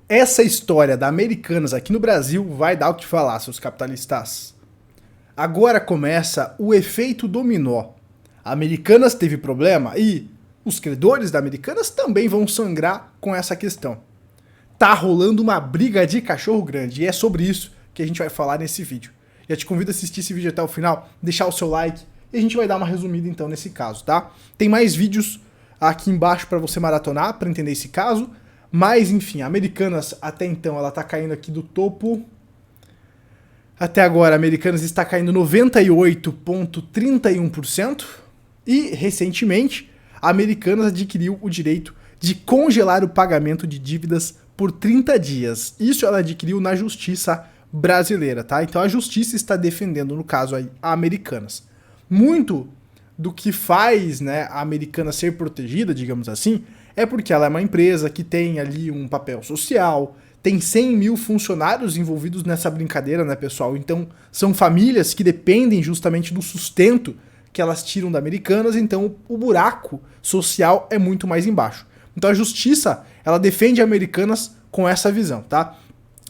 Essa história da Americanas aqui no Brasil vai dar o que falar, seus capitalistas. Agora começa o efeito dominó. A Americanas teve problema e os credores da Americanas também vão sangrar com essa questão. Tá rolando uma briga de cachorro grande e é sobre isso que a gente vai falar nesse vídeo. Já te convido a assistir esse vídeo até o final, deixar o seu like e a gente vai dar uma resumida então nesse caso, tá? Tem mais vídeos aqui embaixo para você maratonar, para entender esse caso. Mas, enfim, a Americanas, até então, ela tá caindo aqui do topo. Até agora, a Americanas está caindo 98,31%. E, recentemente, a Americanas adquiriu o direito de congelar o pagamento de dívidas por 30 dias. Isso ela adquiriu na justiça brasileira, tá? Então, a justiça está defendendo, no caso aí, a Americanas. Muito do que faz, né, a Americanas ser protegida, digamos assim, é porque ela é uma empresa que tem ali um papel social, tem 100 mil funcionários envolvidos nessa brincadeira, né, pessoal? Então, são famílias que dependem justamente do sustento que elas tiram da Americanas, então o buraco social é muito mais embaixo. Então, a justiça, ela defende a Americanas com essa visão, tá?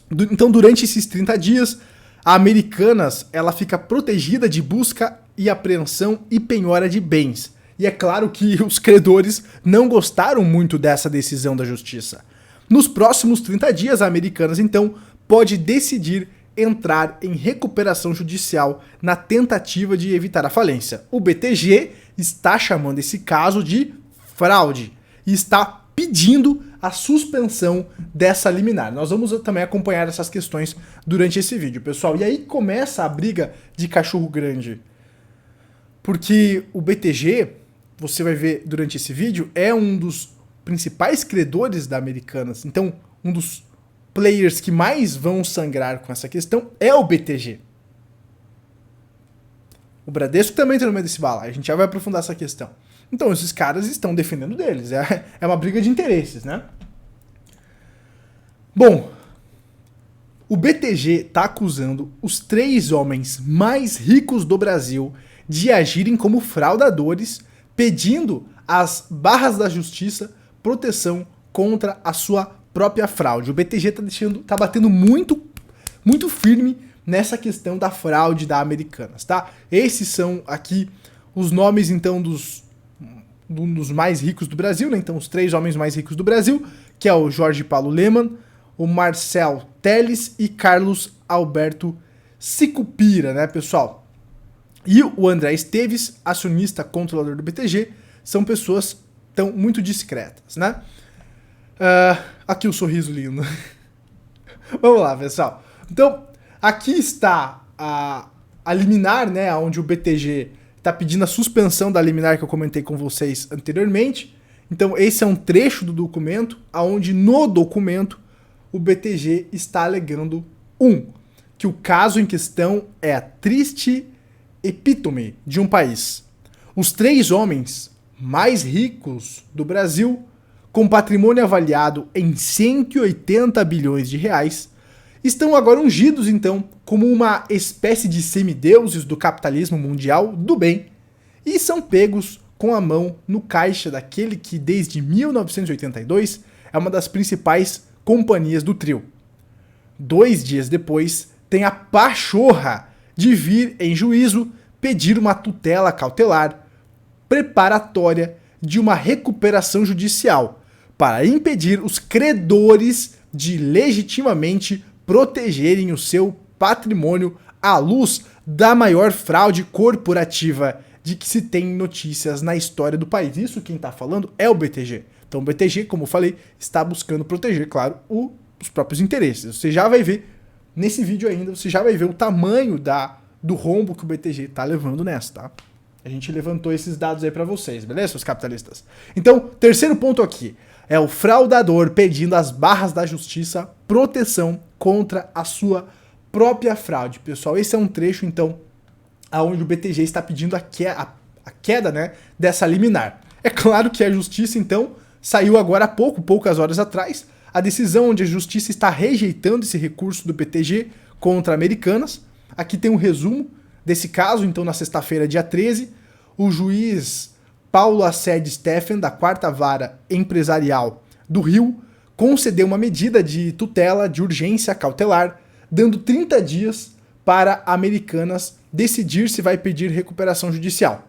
Então, durante esses 30 dias, a Americanas, ela fica protegida de busca e apreensão e penhora de bens. E é claro que os credores não gostaram muito dessa decisão da justiça. Nos próximos 30 dias, a Americanas, então, pode decidir entrar em recuperação judicial na tentativa de evitar a falência. O BTG está chamando esse caso de fraude e está pedindo a suspensão dessa liminar. Nós vamos também acompanhar essas questões durante esse vídeo, pessoal. E aí começa a briga de cachorro grande. Porque o BTG, você vai ver durante esse vídeo, é um dos principais credores da Americanas. Então, um dos players que mais vão sangrar com essa questão é o BTG. O Bradesco também está no meio desse balaio. A gente já vai aprofundar essa questão. Então, esses caras estão defendendo deles. É uma briga de interesses, né? Bom, o BTG está acusando os 3 homens mais ricos do Brasil de agirem como fraudadores, pedindo às barras da justiça proteção contra a sua própria fraude. O BTG tá batendo muito firme nessa questão da fraude da Americanas, tá? Esses são aqui os nomes, então, dos mais ricos do Brasil, né? Então, os 3 homens mais ricos do Brasil, que é o Jorge Paulo Lemann, o Marcel Teles e Carlos Alberto Sicupira, né, pessoal? E o André Esteves, acionista controlador do BTG, são pessoas tão muito discretas, né? Aqui o sorriso lindo. Vamos lá, pessoal. Então, aqui está a liminar, né, onde o BTG está pedindo a suspensão da liminar que eu comentei com vocês anteriormente. Então, esse é um trecho do documento, onde no documento o BTG está alegando que o caso em questão é a triste epítome de um país. Os 3 homens mais ricos do Brasil, com patrimônio avaliado em 180 bilhões de reais, estão agora ungidos, então, como uma espécie de semideuses do capitalismo mundial do bem e são pegos com a mão no caixa daquele que, desde 1982, é uma das principais companhias do trio. 2 dias depois, tem a pachorra de vir em juízo pedir uma tutela cautelar preparatória de uma recuperação judicial para impedir os credores de legitimamente protegerem o seu patrimônio à luz da maior fraude corporativa de que se tem notícias na história do país. Isso quem está falando é o BTG. Então o BTG, como eu falei, está buscando proteger, claro, os próprios interesses. Você já vai ver nesse vídeo ainda, você já vai ver o tamanho do rombo que o BTG está levando nessa, tá? A gente levantou esses dados aí para vocês, beleza, seus capitalistas? Então, terceiro ponto aqui é o fraudador pedindo às barras da justiça proteção contra a sua própria fraude. Pessoal, esse é um trecho, então, onde o BTG está pedindo a queda, né, dessa liminar. É claro que a justiça, então, saiu agora há poucas horas atrás, a decisão onde a justiça está rejeitando esse recurso do BTG contra Americanas. Aqui tem um resumo desse caso. Então, na sexta-feira, dia 13, o juiz Paulo Assed Steffen, da 4ª Vara Empresarial do Rio, concedeu uma medida de tutela de urgência cautelar, dando 30 dias para a Americanas decidir se vai pedir recuperação judicial.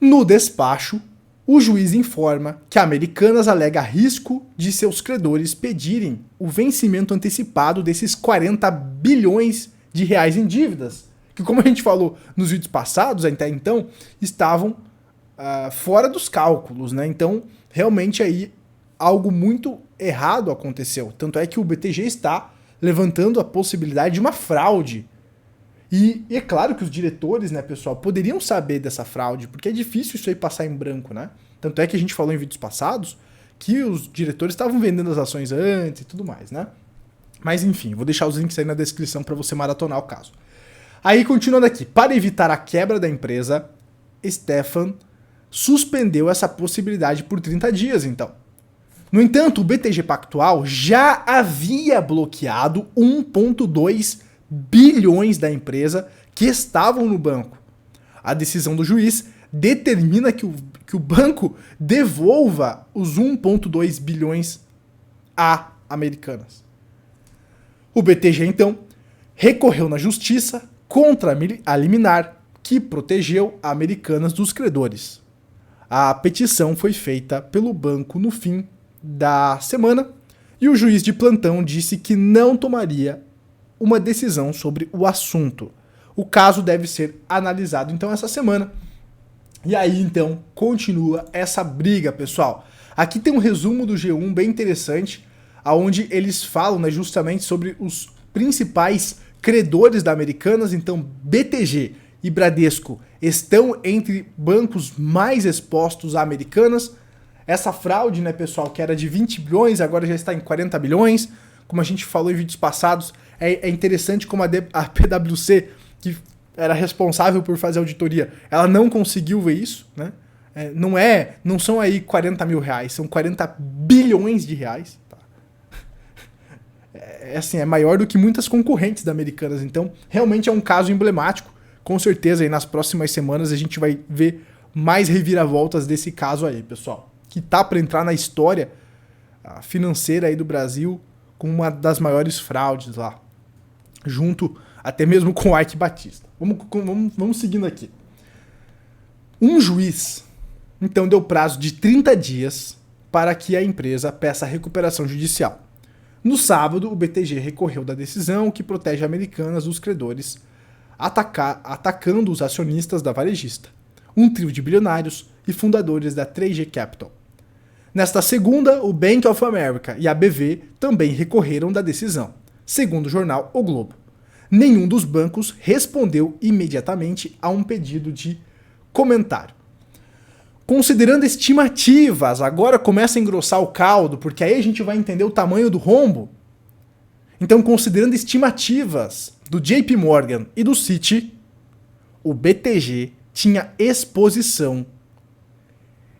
No despacho, o juiz informa que a Americanas alega risco de seus credores pedirem o vencimento antecipado desses 40 bilhões de reais em dívidas, que, como a gente falou nos vídeos passados, até então, estavam fora dos cálculos, né? Então, realmente aí algo muito errado aconteceu. Tanto é que o BTG está levantando a possibilidade de uma fraude. E é claro que os diretores, né, pessoal, poderiam saber dessa fraude, porque é difícil isso aí passar em branco, né? Tanto é que a gente falou em vídeos passados que os diretores estavam vendendo as ações antes e tudo mais, né? Mas enfim, vou deixar os links aí na descrição para você maratonar o caso. Aí, continuando aqui, para evitar a quebra da empresa, Stefan suspendeu essa possibilidade por 30 dias, então. No entanto, o BTG Pactual já havia bloqueado 1,2 bilhões da empresa que estavam no banco. A decisão do juiz determina que o banco devolva os 1,2 bilhões a Americanas. O BTG, então, recorreu na justiça contra a liminar que protegeu a Americanas dos credores. A petição foi feita pelo banco no fim da semana e o juiz de plantão disse que não tomaria uma decisão sobre o assunto. O caso deve ser analisado então essa semana. E aí então continua essa briga, pessoal. Aqui tem um resumo do G1 bem interessante, onde eles falam, né, justamente sobre os principais credores da Americanas. Então BTG e Bradesco estão entre bancos mais expostos a Americanas. Essa fraude, né, pessoal, que era de 20 bilhões, agora já está em 40 bilhões. Como a gente falou em vídeos passados, é interessante como a PwC, que era responsável por fazer auditoria, ela não conseguiu ver isso, né? Não são aí 40 mil reais, são 40 bilhões de reais. Tá? É maior do que muitas concorrentes da Americanas, então realmente é um caso emblemático. Com certeza aí nas próximas semanas a gente vai ver mais reviravoltas desse caso aí, pessoal. Que tá para entrar na história financeira aí do Brasil com uma das maiores fraudes lá. Junto até mesmo com o Ike Batista. Vamos seguindo aqui. Um juiz, então, deu prazo de 30 dias para que a empresa peça recuperação judicial. No sábado, o BTG recorreu da decisão que protege a Americanas dos credores, atacando os acionistas da varejista, um trio de bilionários e fundadores da 3G Capital. Nesta segunda, o Bank of America e a BV também recorreram da decisão, segundo o jornal O Globo. Nenhum dos bancos respondeu imediatamente a um pedido de comentário. Considerando estimativas, agora começa a engrossar o caldo, porque aí a gente vai entender o tamanho do rombo. Então, considerando estimativas do JP Morgan e do Citi, o BTG tinha exposição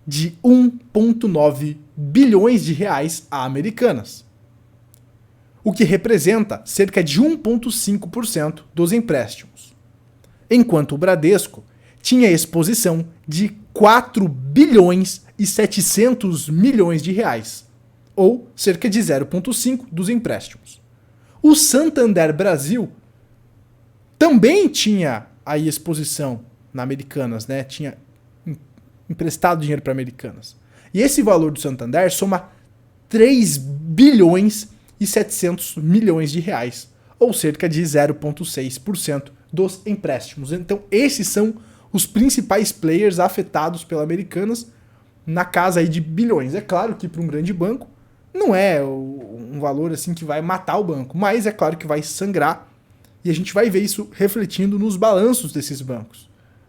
de 1,9 bilhões de reais a Americanas, o que representa cerca de 1,5% dos empréstimos, enquanto o Bradesco tinha exposição de 4 bilhões e 700 milhões de reais, ou cerca de 0,5% dos empréstimos. O Santander Brasil também tinha aí exposição na Americanas, né? Tinha emprestado dinheiro para Americanas. E esse valor do Santander soma 3 bilhões e 700 milhões de reais, ou cerca de 0,6% dos empréstimos. Então, esses são os principais players afetados pela Americanas na casa aí de bilhões. É claro que para um grande banco não é um valor assim que vai matar o banco, mas é claro que vai sangrar e a gente vai ver isso refletindo nos balanços desses bancos.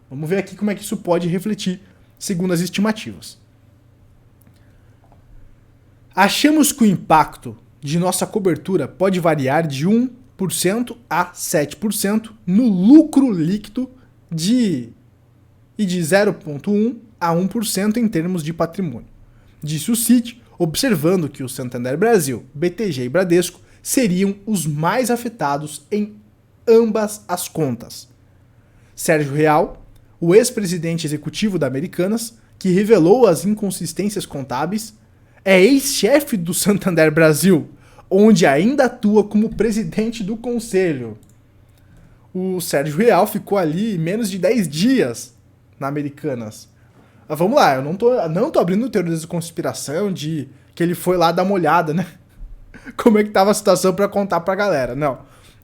Vamos ver aqui como é que isso pode refletir segundo as estimativas. Achamos que o impacto de nossa cobertura pode variar de 1% a 7% no lucro líquido e de 0,1% a 1% em termos de patrimônio, disse o Citi, observando que o Santander Brasil, BTG e Bradesco seriam os mais afetados em ambas as contas. Sérgio Real, o ex-presidente executivo da Americanas, que revelou as inconsistências contábeis, é ex-chefe do Santander Brasil, onde ainda atua como presidente do conselho. O Sérgio Real ficou ali menos de 10 dias na Americanas. Mas vamos lá, eu não tô abrindo teorias de conspiração de que ele foi lá dar uma olhada, né? Como é que tava a situação pra contar pra galera. Não,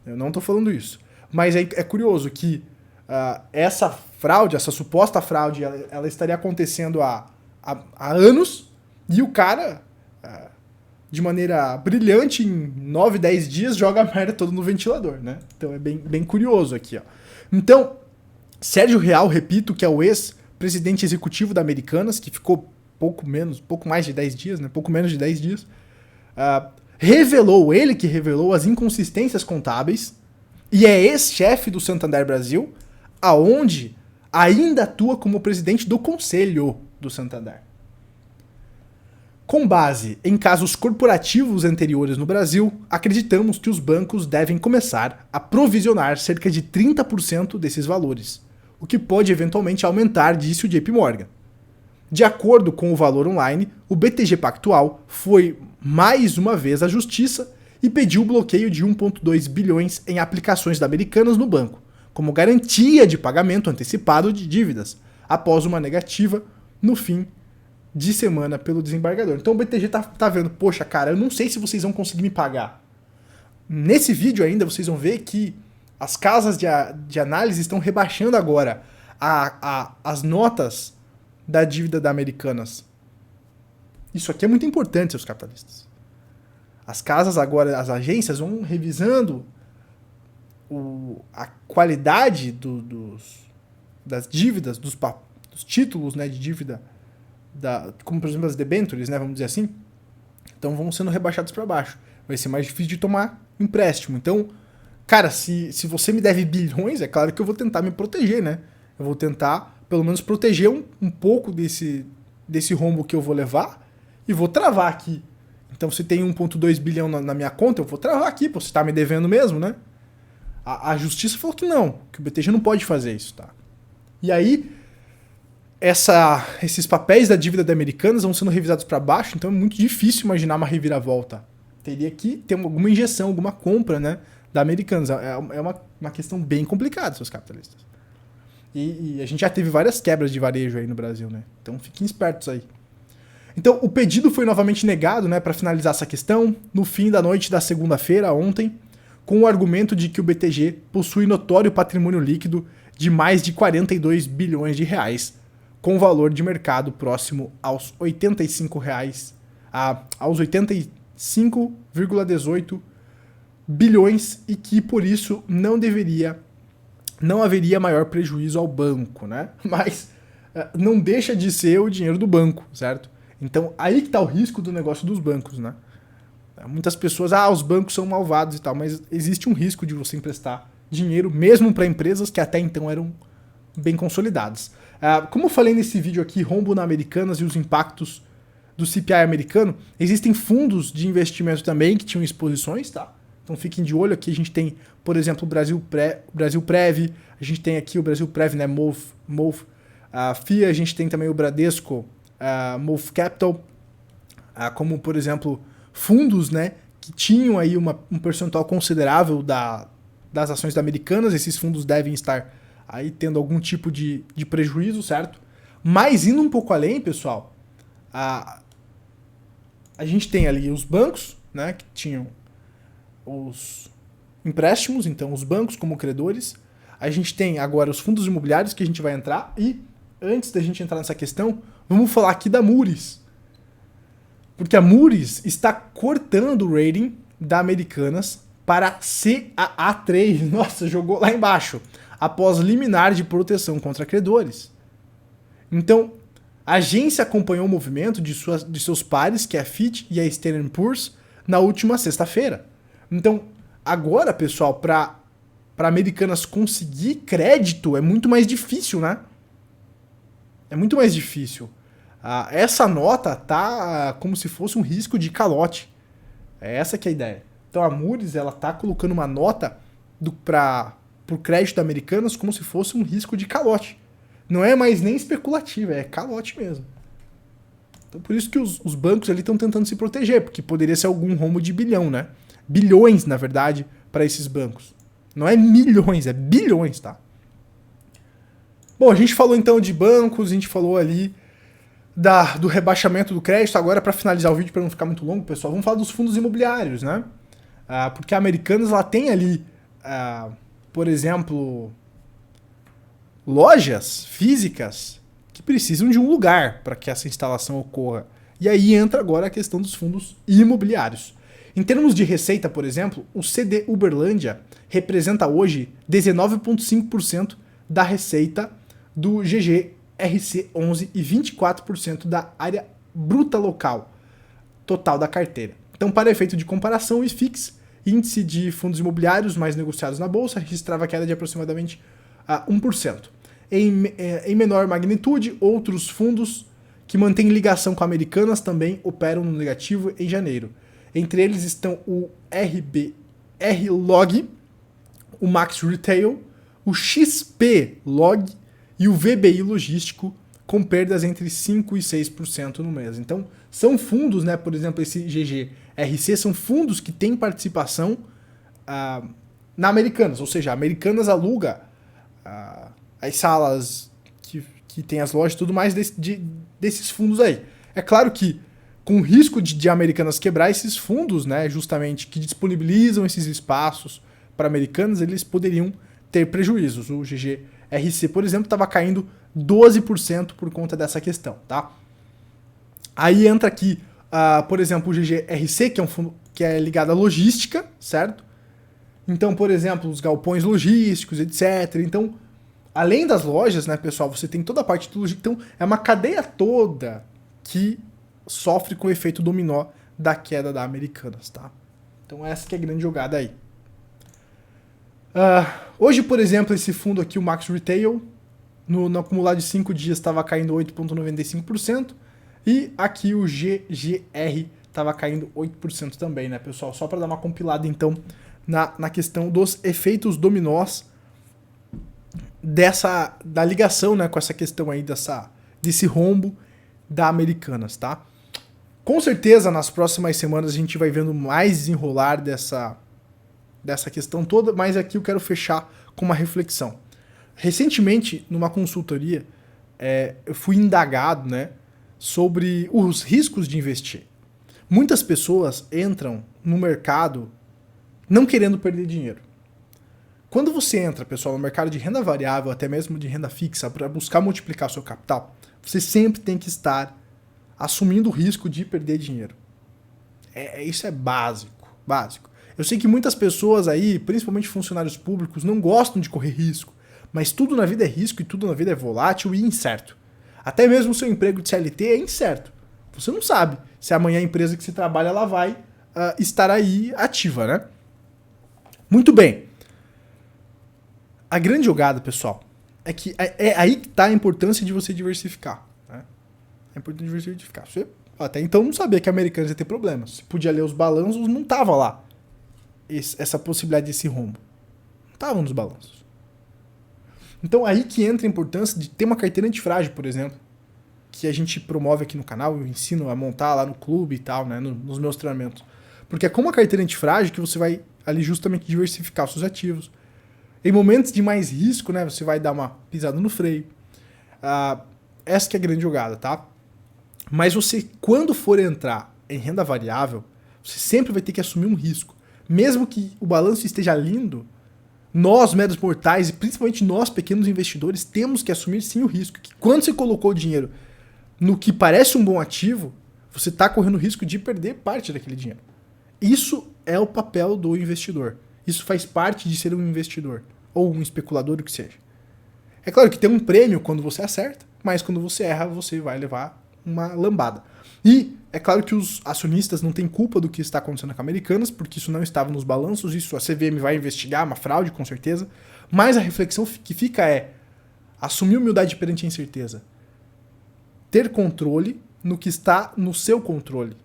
eu não tô falando isso. Mas é curioso que essa fraude, essa suposta fraude, ela estaria acontecendo há anos e o cara, de maneira brilhante, em 9, 10 dias, joga a merda toda no ventilador, né? Então é bem curioso aqui, ó. Então, Sérgio Real, repito, que é o ex-presidente executivo da Americanas, que ficou pouco mais de 10 dias, né? Pouco menos de 10 dias, ele que revelou as inconsistências contábeis e é ex-chefe do Santander Brasil, aonde ainda atua como presidente do conselho do Santander. Com base em casos corporativos anteriores no Brasil, acreditamos que os bancos devem começar a provisionar cerca de 30% desses valores, o que pode eventualmente aumentar, disse o JP Morgan. De acordo com o Valor Online, o BTG Pactual foi mais uma vez à justiça e pediu o bloqueio de 1,2 bilhões em aplicações da Americanas no banco, como garantia de pagamento antecipado de dívidas, após uma negativa no fim de semana pelo desembargador. Então o BTG tá vendo, poxa, cara, eu não sei se vocês vão conseguir me pagar. Nesse vídeo ainda vocês vão ver que as casas de análise estão rebaixando agora as notas da dívida da Americanas. Isso aqui é muito importante, seus capitalistas. As casas agora, as agências vão revisando a qualidade das dívidas, dos títulos, né, de dívida, como por exemplo as debentures, né, vamos dizer assim. Então vão sendo rebaixados para baixo. Vai ser mais difícil de tomar empréstimo. Então, cara, se você me deve bilhões, é claro que eu vou tentar me proteger, né? Eu vou tentar, pelo menos, proteger um pouco desse rombo que eu vou levar e vou travar aqui. Então, se tem 1,2 bilhão na minha conta, eu vou travar aqui, pô, você tá me devendo mesmo, né? A justiça falou que não, que o BTG não pode fazer isso, tá? E aí, esses papéis da dívida da Americanas vão sendo revisados para baixo, então é muito difícil imaginar uma reviravolta. Teria que ter alguma injeção, alguma compra, né, da Americanas. É uma questão bem complicada, seus capitalistas. E a gente já teve várias quebras de varejo aí no Brasil, né? Então fiquem espertos aí. Então o pedido foi novamente negado, né, para finalizar essa questão, no fim da noite da segunda-feira, ontem, com o argumento de que o BTG possui notório patrimônio líquido de mais de 42 bilhões de reais, com valor de mercado próximo aos R$ 85, aos 85,18 bilhões e que por isso não haveria maior prejuízo ao banco, né? Mas não deixa de ser o dinheiro do banco, certo? Então aí que está o risco do negócio dos bancos, né? Muitas pessoas, os bancos são malvados e tal, mas existe um risco de você emprestar dinheiro mesmo para empresas que até então eram bem consolidadas. Como eu falei nesse vídeo aqui, rombo na Americanas e os impactos do CPI americano, existem fundos de investimento também que tinham exposições, tá? Então fiquem de olho aqui, a gente tem, por exemplo, o Brasil Prev, a gente tem aqui o Brasil Prev, né, MOV, FIA, a gente tem também o Bradesco, MOV Capital, como, por exemplo, fundos, né, que tinham aí um percentual considerável das ações da Americanas. Esses fundos devem estar aí tendo algum tipo de prejuízo, certo? Mas indo um pouco além, pessoal, a gente tem ali os bancos, né, que tinham os empréstimos, então os bancos como credores. A gente tem agora os fundos imobiliários que a gente vai entrar. E antes da gente entrar nessa questão, vamos falar aqui da Moody's. Porque a Moody's está cortando o rating da Americanas para CAA3. Nossa, jogou lá embaixo. Após liminar de proteção contra credores. Então, a agência acompanhou o movimento de seus pares, que é a Fitch e a Standard & Poor's, na última sexta-feira. Então, agora, pessoal, para Americanas conseguir crédito é muito mais difícil, né? É muito mais difícil. Essa nota tá como se fosse um risco de calote. É essa que é a ideia. Então a Moody's, ela tá colocando uma nota pro crédito da Americanas como se fosse um risco de calote. Não é mais nem especulativo, é calote mesmo. Então por isso que os bancos ali estão tentando se proteger, porque poderia ser algum rombo de bilhão, né? Bilhões, na verdade, para esses bancos. Não é milhões, é bilhões, tá? Bom, a gente falou então de bancos, a gente falou ali do rebaixamento do crédito. Agora, para finalizar o vídeo, para não ficar muito longo, pessoal, vamos falar dos fundos imobiliários, né? Porque a Americanas, ela tem ali, por exemplo, lojas físicas que precisam de um lugar para que essa instalação ocorra. E aí entra agora a questão dos fundos imobiliários. Em termos de receita, por exemplo, o CD Uberlândia representa hoje 19,5% da receita do GGRC11 e 24% da área bruta local total da carteira. Então, para efeito de comparação, o IFIX, índice de fundos imobiliários mais negociados na bolsa, registrava queda de aproximadamente 1%. Em menor magnitude, outros fundos que mantêm ligação com Americanas também operam no negativo em janeiro. Entre eles estão o RBR-Log, o Max Retail, o XP-Log e o VBI Logístico, com perdas entre 5% e 6% no mês. Então, são fundos, né? Por exemplo, esse GGRC são fundos que têm participação na Americanas, ou seja, a Americanas aluga as salas que tem as lojas e tudo mais desses fundos aí. É claro que com o risco de Americanas quebrar esses fundos, né, justamente que disponibilizam esses espaços para Americanas, eles poderiam ter prejuízos. O GGRC, por exemplo, estava caindo 12% por conta dessa questão, tá? Aí entra aqui, por exemplo, o GGRC, que é um fundo que é ligado à logística, certo? Então, por exemplo, os galpões logísticos, etc. Então, além das lojas, né, pessoal, você tem toda a parte de logística. Então, é uma cadeia toda que sofre com o efeito dominó da queda da Americanas, tá? Então essa que é a grande jogada aí. Hoje, por exemplo, esse fundo aqui, o Max Retail, no acumulado de 5 dias estava caindo 8,95%, e aqui o GGR estava caindo 8% também, né, pessoal? Só para dar uma compilada, então, na questão dos efeitos dominós da ligação, né, com essa questão aí desse rombo da Americanas, tá? Com certeza, nas próximas semanas a gente vai vendo mais desenrolar dessa questão toda, mas aqui eu quero fechar com uma reflexão. Recentemente, numa consultoria, eu fui indagado, né, sobre os riscos de investir. Muitas pessoas entram no mercado não querendo perder dinheiro. Quando você entra, pessoal, no mercado de renda variável, até mesmo de renda fixa, para buscar multiplicar seu capital, você sempre tem que estar assumindo o risco de perder dinheiro. Isso é básico. Eu sei que muitas pessoas aí, principalmente funcionários públicos, não gostam de correr risco, mas tudo na vida é risco e tudo na vida é volátil e incerto. Até mesmo o seu emprego de CLT é incerto. Você não sabe se amanhã a empresa que você trabalha ela vai estar aí ativa, né? Muito bem. A grande jogada, pessoal, é que é aí que está a importância de você diversificar. Né? É importante diversificar. Você até então não sabia que a Americanas ia ter problemas. Você podia ler os balanços, não tava lá essa possibilidade desse rombo. Não tava nos balanços. Então aí que entra a importância de ter uma carteira antifrágil, por exemplo, que a gente promove aqui no canal, eu ensino a montar lá no clube e tal, né, nos meus treinamentos. Porque é com uma carteira antifrágil que você vai ali justamente diversificar os seus ativos. Em momentos de mais risco, né, você vai dar uma pisada no freio. Essa que é a grande jogada, tá? Mas você, quando for entrar em renda variável, você sempre vai ter que assumir um risco. Mesmo que o balanço esteja lindo, nós, médios mortais, e principalmente nós, pequenos investidores, temos que assumir sim o risco. Que quando você colocou o dinheiro no que parece um bom ativo, você está correndo o risco de perder parte daquele dinheiro. Isso é o papel do investidor. Isso faz parte de ser um investidor, ou um especulador, o que seja. É claro que tem um prêmio quando você acerta, mas quando você erra, você vai levar uma lambada. E é claro que os acionistas não têm culpa do que está acontecendo com a Americanas, porque isso não estava nos balanços, isso a CVM vai investigar, uma fraude com certeza, mas a reflexão que fica é assumir humildade perante a incerteza. Ter controle no que está no seu controle.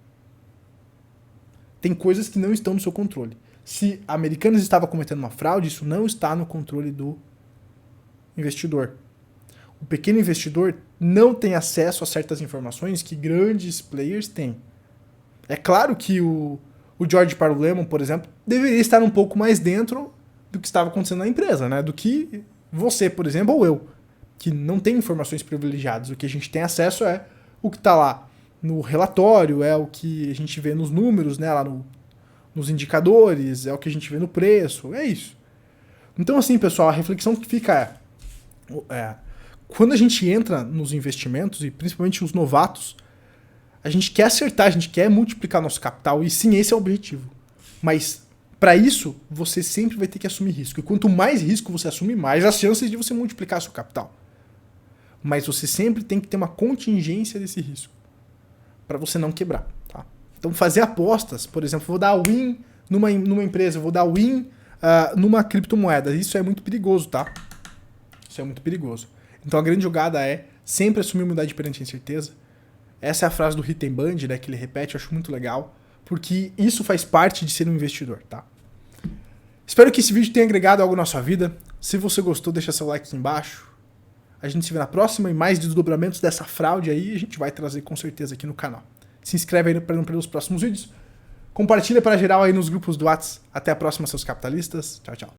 Tem coisas que não estão no seu controle. Se a Americanas estava cometendo uma fraude, isso não está no controle do investidor. O pequeno investidor não tem acesso a certas informações que grandes players têm. É claro que o George Parlemon, por exemplo, deveria estar um pouco mais dentro do que estava acontecendo na empresa, né? Do que você, por exemplo, ou eu, que não tem informações privilegiadas. O que a gente tem acesso é o que está lá no relatório, é o que a gente vê nos números, né? Lá nos indicadores, é o que a gente vê no preço, é isso. Então, assim, pessoal, a reflexão que fica quando a gente entra nos investimentos, e principalmente os novatos, a gente quer acertar, a gente quer multiplicar nosso capital, e sim, esse é o objetivo. Mas, para isso, você sempre vai ter que assumir risco. E quanto mais risco você assumir, mais as chances de você multiplicar seu capital. Mas você sempre tem que ter uma contingência desse risco, para você não quebrar. Tá? Então, fazer apostas, por exemplo, vou dar win numa empresa, vou dar win numa criptomoeda. Isso é muito perigoso, tá? Isso é muito perigoso. Então, a grande jogada é sempre assumir humildade perante a incerteza. Essa é a frase do Rittenband, né, que ele repete, eu acho muito legal, porque isso faz parte de ser um investidor, tá? Espero que esse vídeo tenha agregado algo na sua vida. Se você gostou, deixa seu like aqui embaixo. A gente se vê na próxima e mais desdobramentos dessa fraude aí a gente vai trazer com certeza aqui no canal. Se inscreve aí para não perder os próximos vídeos. Compartilha para geral aí nos grupos do WhatsApp. Até a próxima, seus capitalistas. Tchau, tchau.